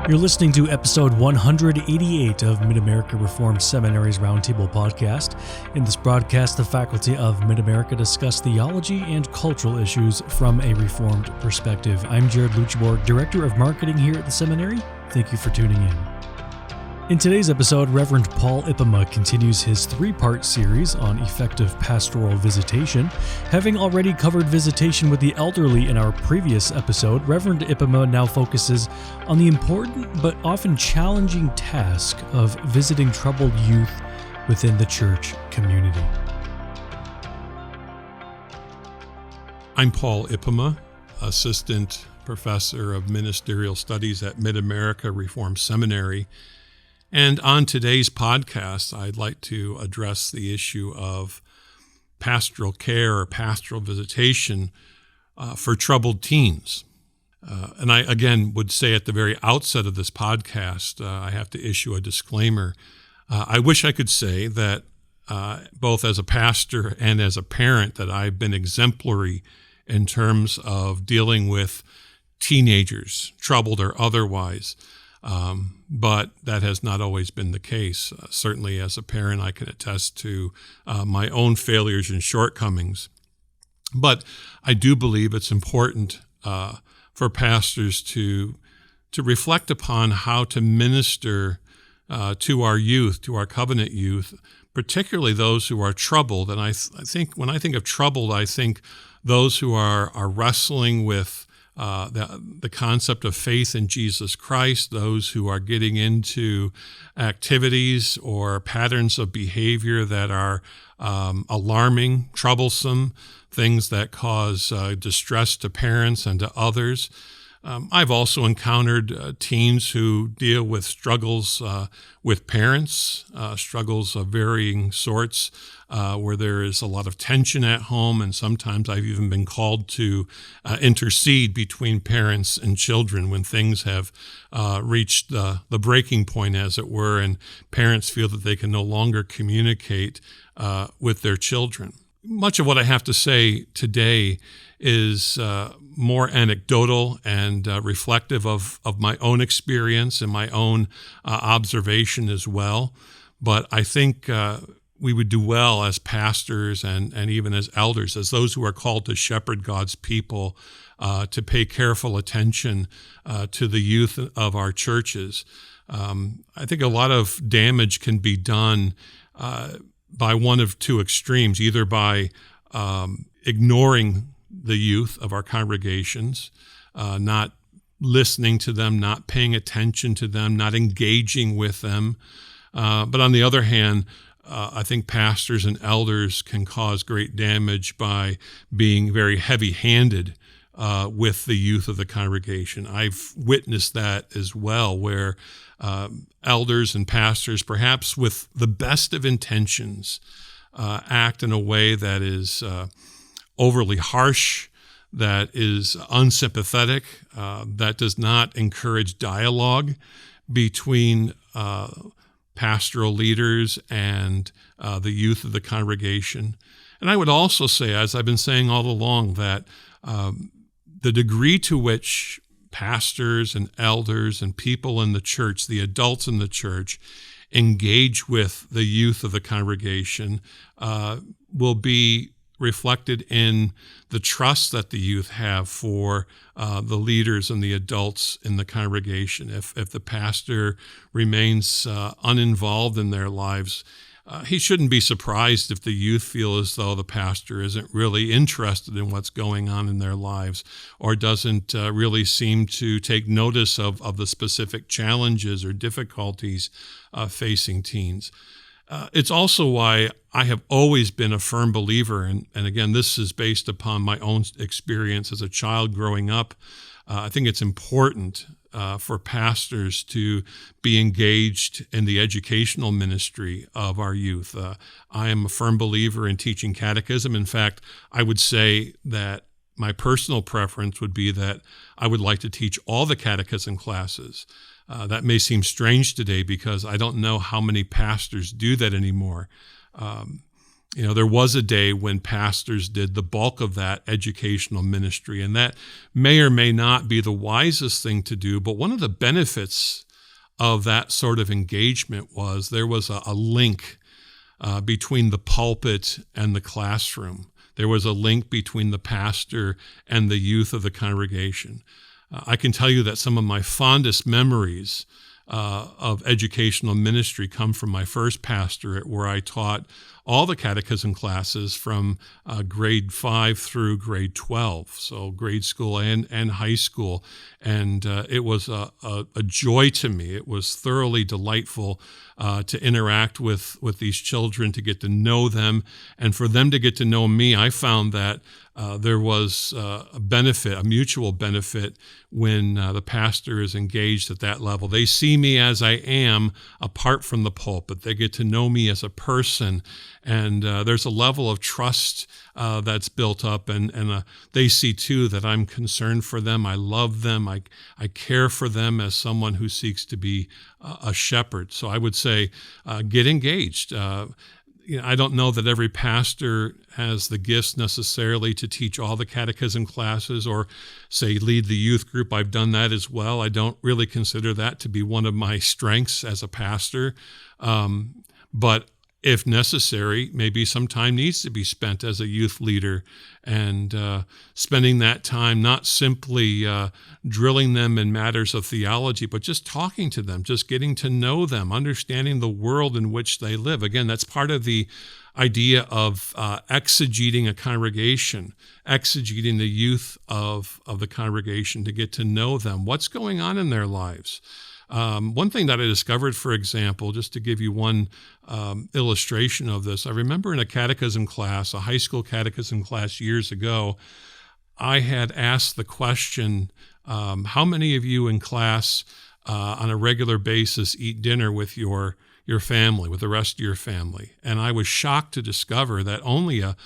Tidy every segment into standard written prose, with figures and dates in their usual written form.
You're listening to episode 188 of Mid-America Reformed Seminary's Roundtable podcast. In this broadcast, the faculty of Mid-America discuss theology and cultural issues from a Reformed perspective. I'm Jared Luchibor, Director of Marketing here at the seminary. Thank you for tuning in. In today's episode, Reverend Paul Ipema continues his three-part series on effective pastoral visitation. Having already covered visitation with the elderly in our previous episode, Reverend Ipema now focuses on the important but often challenging task of visiting troubled youth within the church community. I'm Paul Ipema, Assistant Professor of Ministerial Studies at Mid-America Reformed Seminary. And on today's podcast, I'd like to address the issue of pastoral care or pastoral visitation for troubled teens. And I, again, would say at the very outset of this podcast, I have to issue a disclaimer. I wish I could say that both as a pastor and as a parent that I've been exemplary in terms of dealing with teenagers, troubled or otherwise. But that has not always been the case. Certainly as a parent, I can attest to my own failures and shortcomings. But I do believe it's important for pastors to reflect upon how to minister to our youth, to our covenant youth, particularly those who are troubled. And I think when I think of troubled, I think those who are wrestling with the concept of faith in Jesus Christ, those who are getting into activities or patterns of behavior that are alarming, troublesome, things that cause distress to parents and to others. I've also encountered teens who deal with struggles with parents, struggles of varying sorts, where there is a lot of tension at home, and sometimes I've even been called to intercede between parents and children when things have reached the breaking point, as it were, and parents feel that they can no longer communicate with their children. Much of what I have to say today is more anecdotal and reflective of my own experience and my own observation as well. But I think we would do well as pastors and even as elders, as those who are called to shepherd God's people, to pay careful attention to the youth of our churches. I think a lot of damage can be done by one of two extremes, either by ignoring the youth of our congregations, not listening to them, not paying attention to them, not engaging with them. But on the other hand, I think pastors and elders can cause great damage by being very heavy-handed with the youth of the congregation. I've witnessed that as well, where elders and pastors, perhaps with the best of intentions, act in a way that is overly harsh, that is unsympathetic, that does not encourage dialogue between pastoral leaders and the youth of the congregation. And I would also say, as I've been saying all along, that the degree to which pastors and elders and people in the church, the adults in the church, engage with the youth of the congregation will be reflected in the trust that the youth have for the leaders and the adults in the congregation. If the pastor remains uninvolved in their lives, he shouldn't be surprised if the youth feel as though the pastor isn't really interested in what's going on in their lives, or doesn't really seem to take notice of the specific challenges or difficulties facing teens. It's also why I have always been a firm believer, and again, this is based upon my own experience as a child growing up. I think it's important for pastors to be engaged in the educational ministry of our youth. I am a firm believer in teaching catechism. In fact, I would say that my personal preference would be that I would like to teach all the catechism classes. That may seem strange today because I don't know how many pastors do that anymore. There was a day when pastors did the bulk of that educational ministry, and that may or may not be the wisest thing to do, but one of the benefits of that sort of engagement was there was a link between the pulpit and the classroom. There was a link between the pastor and the youth of the congregation. I can tell you that some of my fondest memories of educational ministry come from my first pastorate, where I taught all the catechism classes from grade 5 through grade 12, so grade school and high school. And it was a joy to me. It was thoroughly delightful to interact with these children, to get to know them, and for them to get to know me. I found that there was a benefit, a mutual benefit, when the pastor is engaged at that level. They see me as I am apart from the pulpit. They get to know me as a person, and there's a level of trust that's built up, and they see too that I'm concerned for them. I love them. I care for them as someone who seeks to be a shepherd. So I would say get engaged. I don't know that every pastor has the gifts necessarily to teach all the catechism classes or, say, lead the youth group. I've done that as well. I don't really consider that to be one of my strengths as a pastor. But if necessary, maybe some time needs to be spent as a youth leader, and spending that time not simply drilling them in matters of theology, but just talking to them, just getting to know them, understanding the world in which they live. Again, that's part of the idea of exegeting a congregation, exegeting the youth of the congregation, to get to know them, what's going on in their lives. One thing that I discovered, for example, just to give you one illustration of this, I remember in a catechism class, a high school catechism class years ago, I had asked the question, how many of you in class on a regular basis eat dinner with your family, with the rest of your family? And I was shocked to discover that only a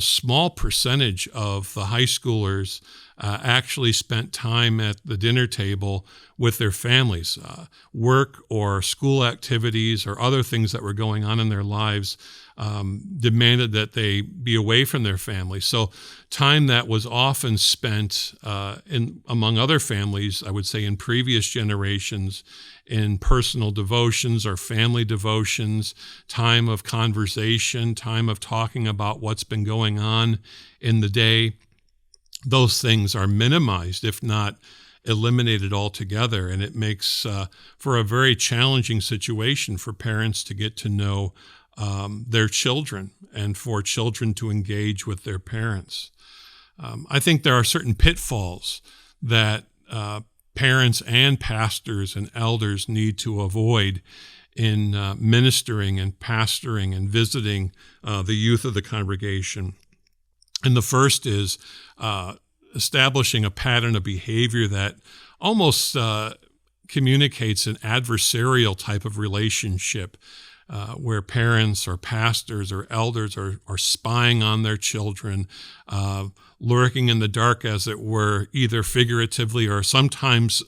small percentage of the high schoolers actually spent time at the dinner table with their families. Work or school activities or other things that were going on in their lives demanded that they be away from their families. So time that was often spent among other families, I would say in previous generations, in personal devotions or family devotions, time of conversation, time of talking about what's been going on in the day, those things are minimized, if not eliminated altogether. And it makes for a very challenging situation for parents to get to know their children and for children to engage with their parents. I think there are certain pitfalls that parents and pastors and elders need to avoid in ministering and pastoring and visiting the youth of the congregation. And the first is establishing a pattern of behavior that almost communicates an adversarial type of relationship, where parents or pastors or elders are spying on their children, lurking in the dark, as it were, either figuratively or sometimes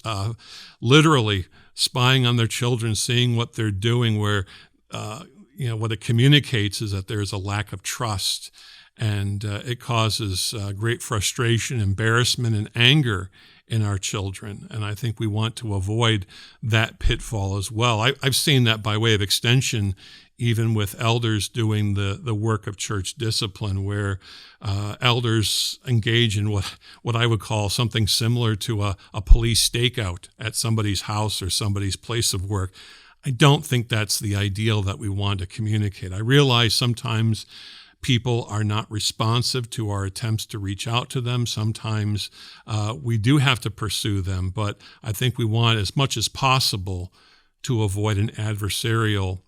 literally spying on their children, seeing what they're doing, where what it communicates is that there's a lack of trust. And it causes great frustration, embarrassment, and anger in our children. And I think we want to avoid that pitfall as well. I've seen that by way of extension, even with elders doing the work of church discipline, where elders engage in what I would call something similar to a police stakeout at somebody's house or somebody's place of work. I don't think that's the ideal that we want to communicate. I realize sometimes people are not responsive to our attempts to reach out to them. Sometimes we do have to pursue them, but I think we want as much as possible to avoid an adversarial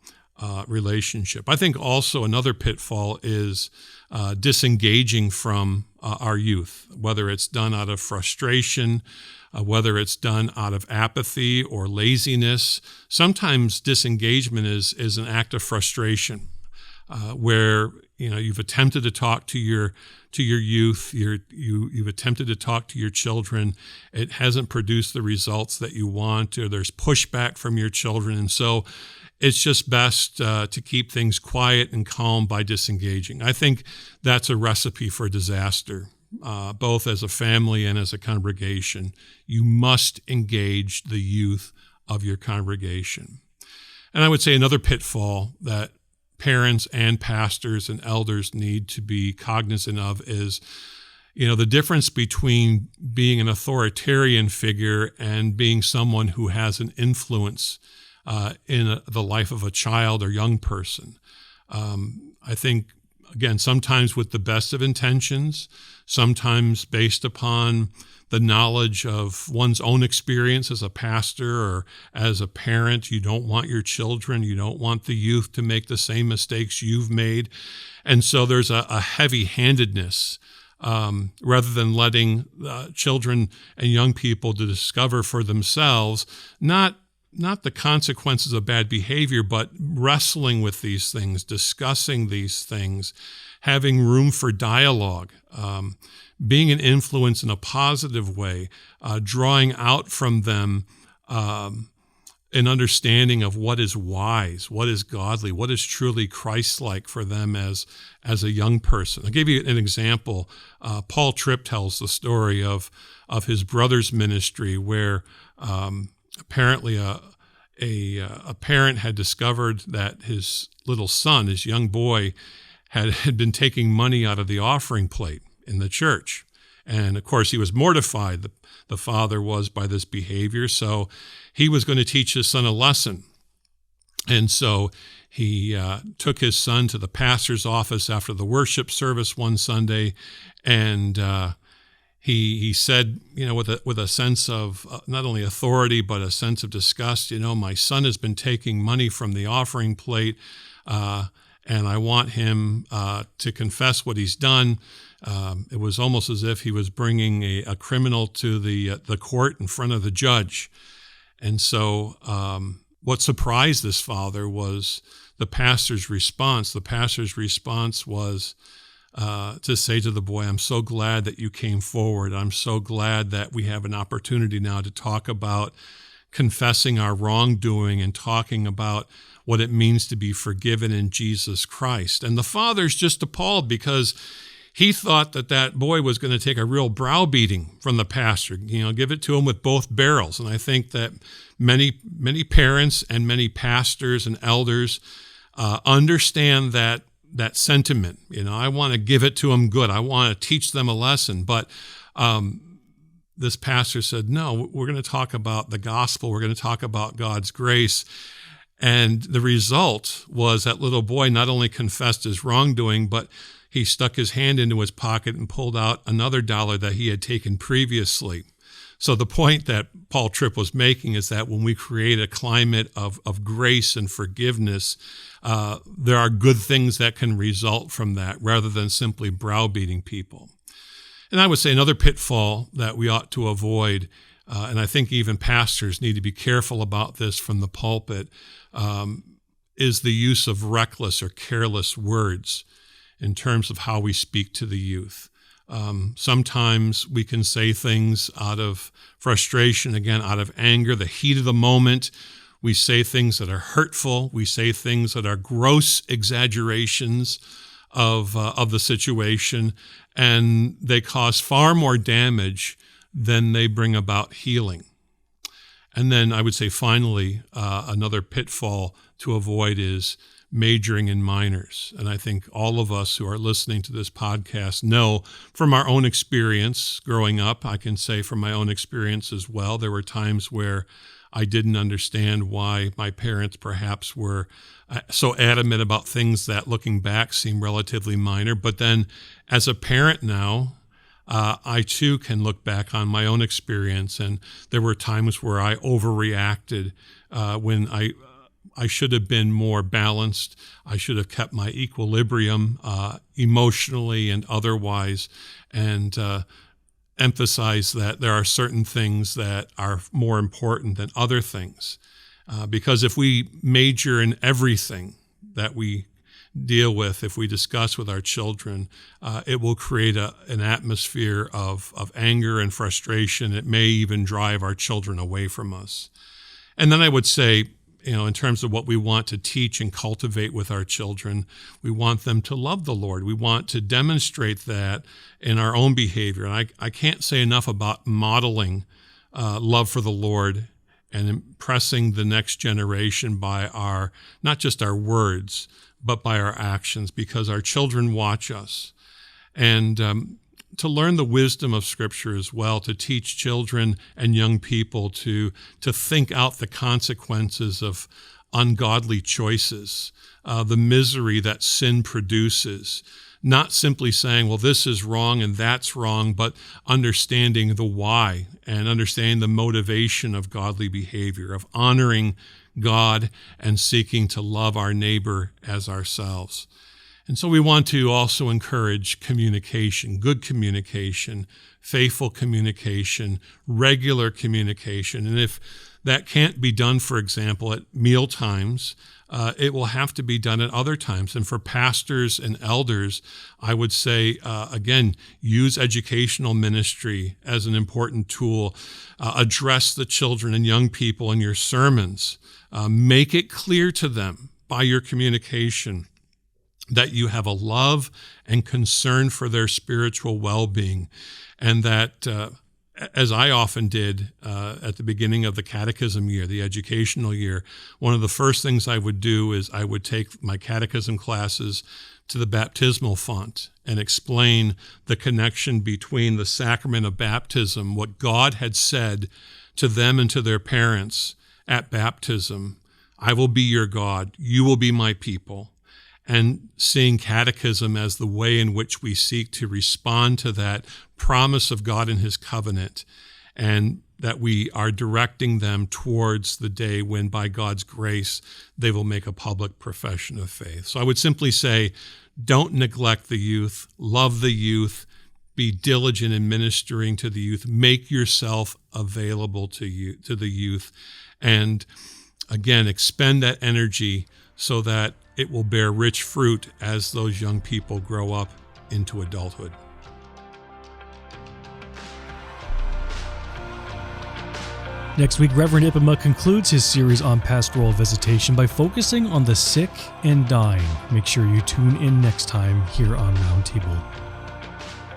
relationship. I think also another pitfall is disengaging from our youth, whether it's done out of frustration, whether it's done out of apathy or laziness. Sometimes disengagement is an act of frustration, where you've attempted to talk to your youth, you've attempted to talk to your children. It hasn't produced the results that you want, or there's pushback from your children, and so it's just best to keep things quiet and calm by disengaging. I think that's a recipe for disaster, both as a family and as a congregation. You must engage the youth of your congregation. And I would say another pitfall that parents and pastors and elders need to be cognizant of is, the difference between being an authoritarian figure and being someone who has an influence in the life of a child or young person. I think, again, sometimes with the best of intentions, sometimes based upon the knowledge of one's own experience as a pastor or as a parent. You don't want your children, you don't want the youth to make the same mistakes you've made. And so there's a heavy-handedness rather than letting children and young people to discover for themselves, not the consequences of bad behavior, but wrestling with these things, discussing these things, having room for dialogue, being an influence in a positive way, drawing out from them an understanding of what is wise, what is godly, what is truly Christ-like for them as a young person. I'll give you an example. Paul Tripp tells the story of his brother's ministry where apparently a parent had discovered that his little son, his young boy, had been taking money out of the offering plate in the church. And of course, he was mortified, the father was, by this behavior. So he was going to teach his son a lesson. And so he took his son to the pastor's office after the worship service one Sunday, and he said, with a sense of not only authority, but a sense of disgust, my son has been taking money from the offering plate, and I want him to confess what he's done. It was almost as if he was bringing a criminal to the court in front of the judge. And so what surprised this father was the pastor's response. The pastor's response was to say to the boy, "I'm so glad that you came forward. I'm so glad that we have an opportunity now to talk about confessing our wrongdoing and talking about what it means to be forgiven in Jesus Christ." And the father's just appalled because he thought that boy was going to take a real browbeating from the pastor, give it to him with both barrels. And I think that many parents and many pastors and elders understand that sentiment. I want to give it to them good. I want to teach them a lesson. But this pastor said, no, we're going to talk about the gospel. We're going to talk about God's grace. And the result was that little boy not only confessed his wrongdoing, but he stuck his hand into his pocket and pulled out another $1 that he had taken previously. So the point that Paul Tripp was making is that when we create a climate of grace and forgiveness, there are good things that can result from that rather than simply browbeating people. And I would say another pitfall that we ought to avoid, and I think even pastors need to be careful about this from the pulpit, is the use of reckless or careless words in terms of how we speak to the youth. Sometimes we can say things out of frustration, again, out of anger, the heat of the moment. We say things that are hurtful. We say things that are gross exaggerations of the situation, and they cause far more damage than they bring about healing. And then I would say finally, another pitfall to avoid is majoring in minors. And I think all of us who are listening to this podcast know from our own experience growing up, I can say from my own experience as well, there were times where I didn't understand why my parents perhaps were so adamant about things that looking back seem relatively minor. But then as a parent now, I too can look back on my own experience, and there were times where I overreacted when I should have been more balanced. I should have kept my equilibrium emotionally and otherwise, and emphasize that there are certain things that are more important than other things. Because if we major in everything that we deal with, if we discuss with our children, it will create an atmosphere of anger and frustration. It may even drive our children away from us. And then I would say, in terms of what we want to teach and cultivate with our children. We want them to love the Lord. We want to demonstrate that in our own behavior. And I can't say enough about modeling love for the Lord and impressing the next generation by not just our words, but by our actions, because our children watch us. And to learn the wisdom of Scripture as well, to teach children and young people to think out the consequences of ungodly choices, the misery that sin produces. Not simply saying, well, this is wrong and that's wrong, but understanding the why and understanding the motivation of godly behavior, of honoring God and seeking to love our neighbor as ourselves. And so we want to also encourage communication, good communication, faithful communication, regular communication. And if that can't be done, for example, at meal times, it will have to be done at other times. And for pastors and elders, I would say, again, use educational ministry as an important tool. Address the children and young people in your sermons. Make it clear to them by your communication that you have a love and concern for their spiritual well-being, and that, as I often did at the beginning of the catechism year, the educational year, one of the first things I would do is I would take my catechism classes to the baptismal font and explain the connection between the sacrament of baptism, what God had said to them and to their parents at baptism. I will be your God, you will be my people. And seeing catechism as the way in which we seek to respond to that promise of God in his covenant, and that we are directing them towards the day when, by God's grace, they will make a public profession of faith. So I would simply say, don't neglect the youth, love the youth, be diligent in ministering to the youth, make yourself available to the youth, and again, expend that energy so that it will bear rich fruit as those young people grow up into adulthood. Next week, Reverend Ipema concludes his series on pastoral visitation by focusing on the sick and dying. Make sure you tune in next time here on Roundtable.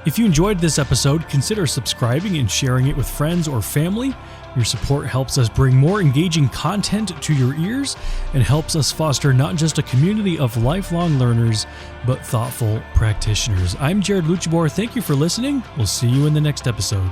If you enjoyed this episode, consider subscribing and sharing it with friends or family. Your support helps us bring more engaging content to your ears and helps us foster not just a community of lifelong learners, but thoughtful practitioners. I'm Jared Luchabor. Thank you for listening. We'll see you in the next episode.